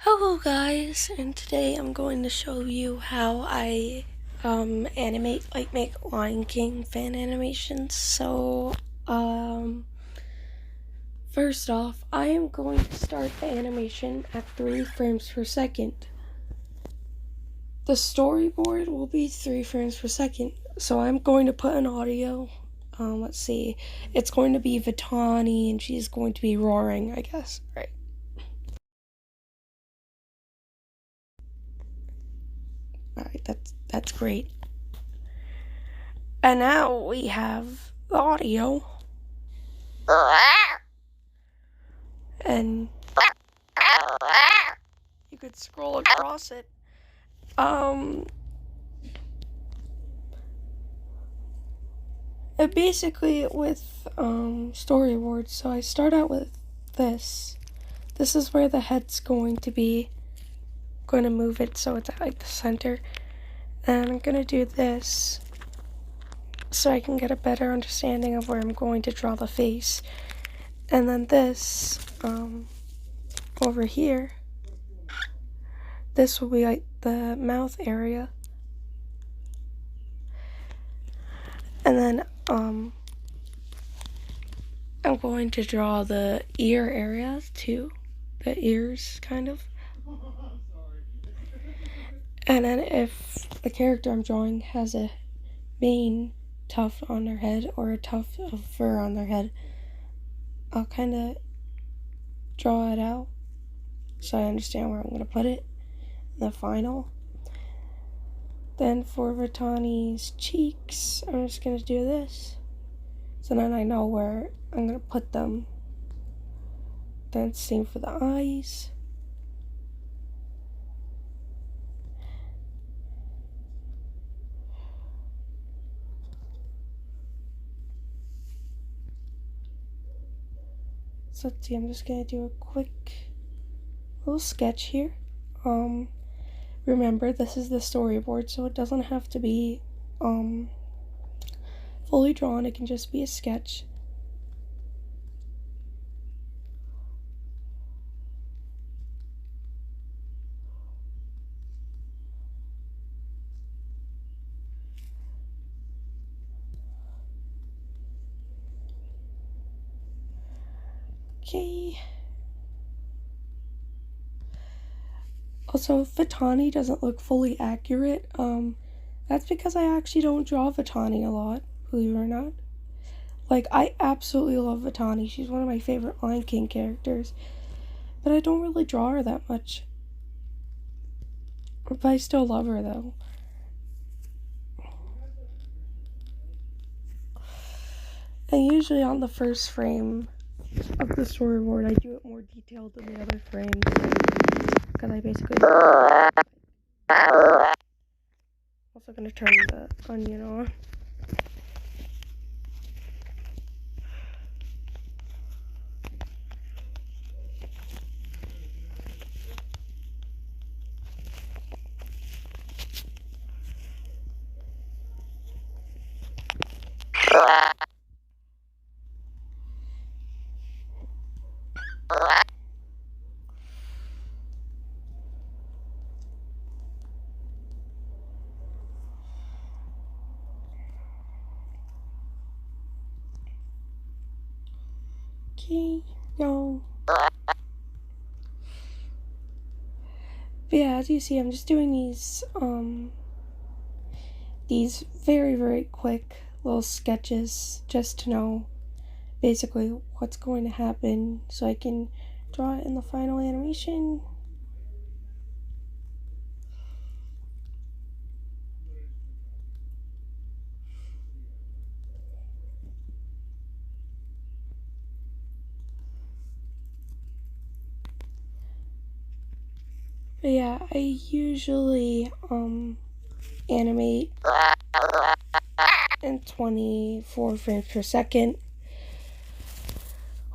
Hello guys, and today I'm going to show you how I animate, like make Lion King fan animations. First off, I am going to start the animation at 3 frames per second. The storyboard will be 3 frames per second, so I'm going to put an audio. Let's see, it's going to be Vitani, and she's going to be roaring, I guess, right? Alright, that's great. And now we have the audio. And you could scroll across it. It basically with storyboards. So I start out with this. This is where the head's going to be. Going to move it so it's at like the center. And I'm going to do this so I can get a better understanding of where I'm going to draw the face. And then this over here, this will be like the mouth area. And then I'm going to draw the ear area too. The ears, kind of. And then if the character I'm drawing has a mane tuft on their head or a tuft of fur on their head, I'll kind of draw it out so I understand where I'm going to put it in the final. Then for Vitani's cheeks, I'm just going to do this. So then I know where I'm going to put them. Then same for the eyes. So let's see, I'm just going to do a quick little sketch here. Remember, this is the storyboard, so it doesn't have to be fully drawn. It can just be a sketch. Okay. Also, Vitani doesn't look fully accurate. That's because I actually don't draw Vitani a lot, believe it or not. Like, I absolutely love Vitani. She's one of my favorite Lion King characters. But I don't really draw her that much. But I still love her, though. And usually on the first frame of the storyboard, I do it more detailed than the other frames. Because I basically... Also gonna turn the onion on. Okay, no. But yeah, as you see, I'm just doing these very, very quick little sketches just to know basically what's going to happen so I can draw it in the final animation. But yeah, I usually animate in 24 frames per second,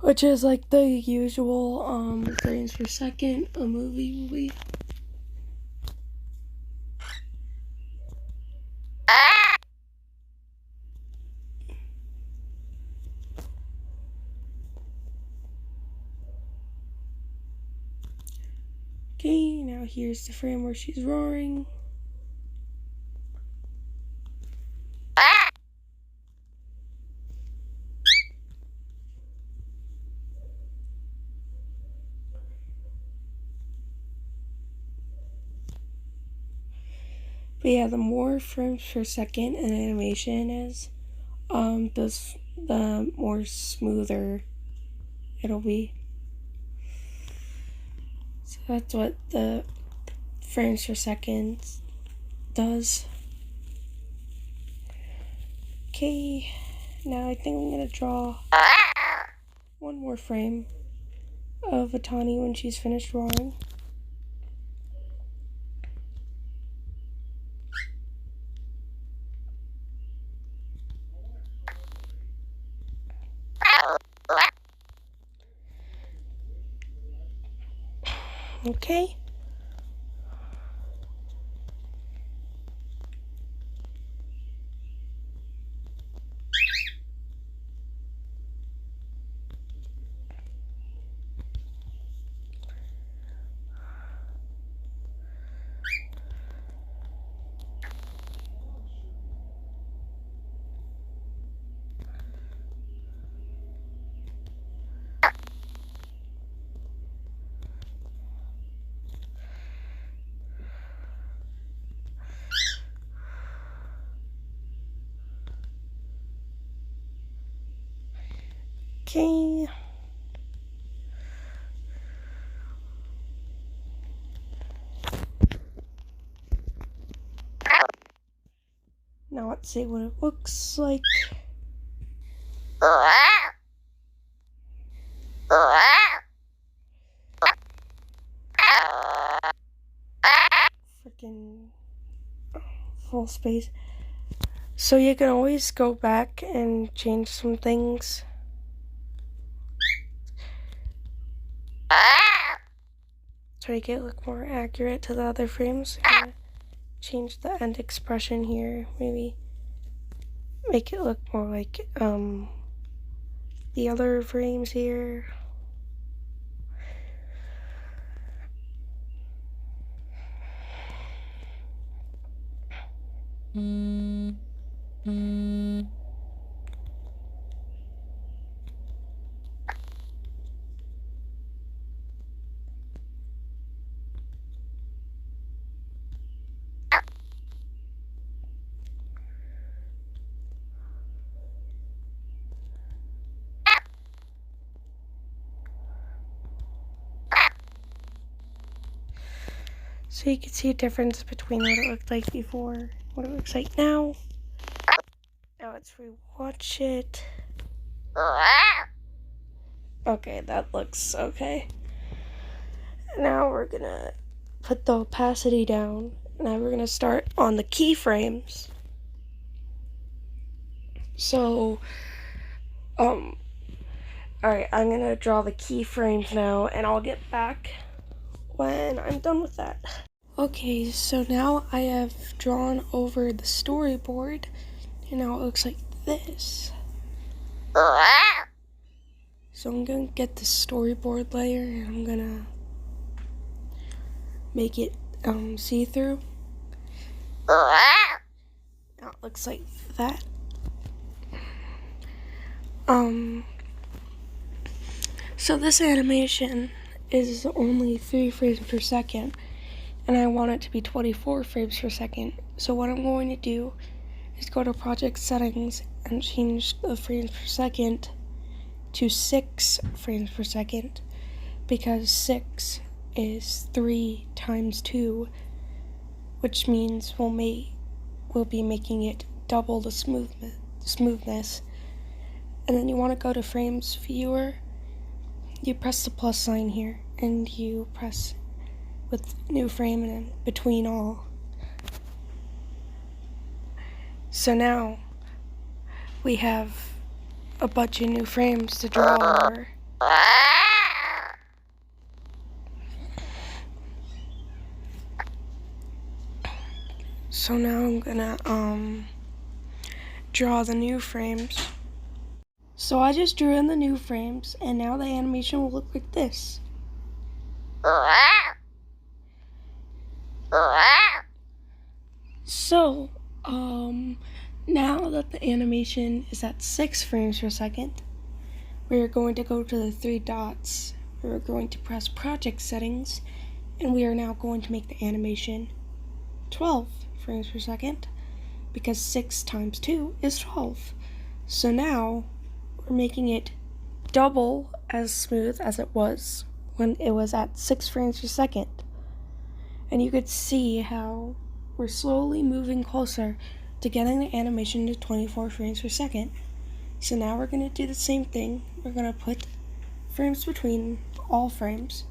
which is like the usual frames per second a movie will be. Okay, now here's the frame where she's roaring. But yeah, the more frames per second an animation is, the more smoother it'll be. So that's what the frames per second does. Okay, now I think I'm gonna draw one more frame of Atani when she's finished drawing. Okay. Okay. Now let's see what it looks like. Freaking full space. So you can always go back and change some things. To make it look more accurate to the other frames. I'm gonna change the end expression here. Maybe make it look more like the other frames here. So you can see a difference between what it looked like before, what it looks like now. Now let's rewatch it. Okay, that looks okay. Now we're gonna put the opacity down. Now we're gonna start on the keyframes. So, alright, I'm gonna draw the keyframes now, and I'll get back when I'm done with that. Okay, so now I have drawn over the storyboard, and now it looks like this. So I'm gonna get the storyboard layer, and I'm gonna make it see-through. Now it looks like that. So this animation is only 3 frames per second, and I want it to be 24 frames per second. So what I'm going to do is go to project settings and change the frames per second to 6 frames per second, because 6 is 3 times 2, which means we'll be making it double the smoothness. And then you want to go to frames viewer, you press the plus sign here, and you press with new frame and then between all. So now we have a bunch of new frames to draw over. So now I'm gonna draw the new frames. So I just drew in the new frames, and now the animation will look like this. So, now that the animation is at 6 frames per second, we're going to go to the 3 dots. We're going to press project settings, and we are now going to make the animation 12 frames per second, because 6 times 2 is 12. So now we're making it double as smooth as it was when it was at 6 frames per second. And you could see how we're slowly moving closer to getting the animation to 24 frames per second. So now we're going to do the same thing. We're going to put frames between all frames.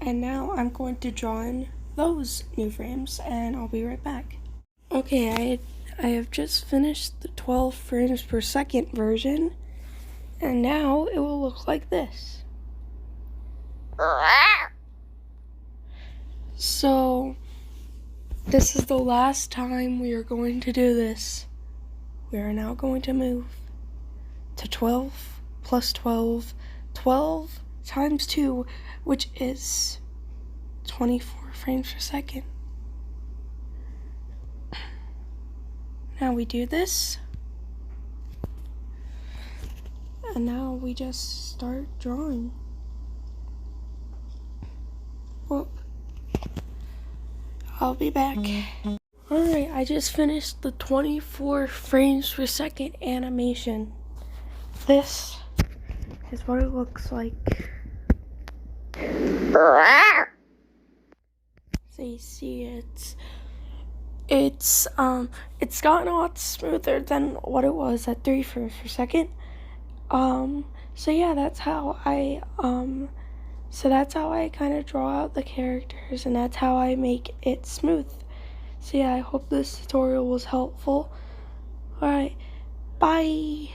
And now I'm going to draw in those new frames, and I'll be right back. Okay, I have just finished the 12 frames per second version, and now it will look like this. So, this is the last time we are going to do this. We are now going to move to 12 plus 12, 12 times 2, which is 24 frames per second. Now we do this, and now we just start drawing. Well, I'll be back. Alright, I just finished the 24 frames per second animation. This is what it looks like. So you see it's gotten a lot smoother than what it was at 3 frames per second. So yeah, that's how I kind of draw out the characters, and that's how I make it smooth. So yeah, I hope this tutorial was helpful. Alright, bye!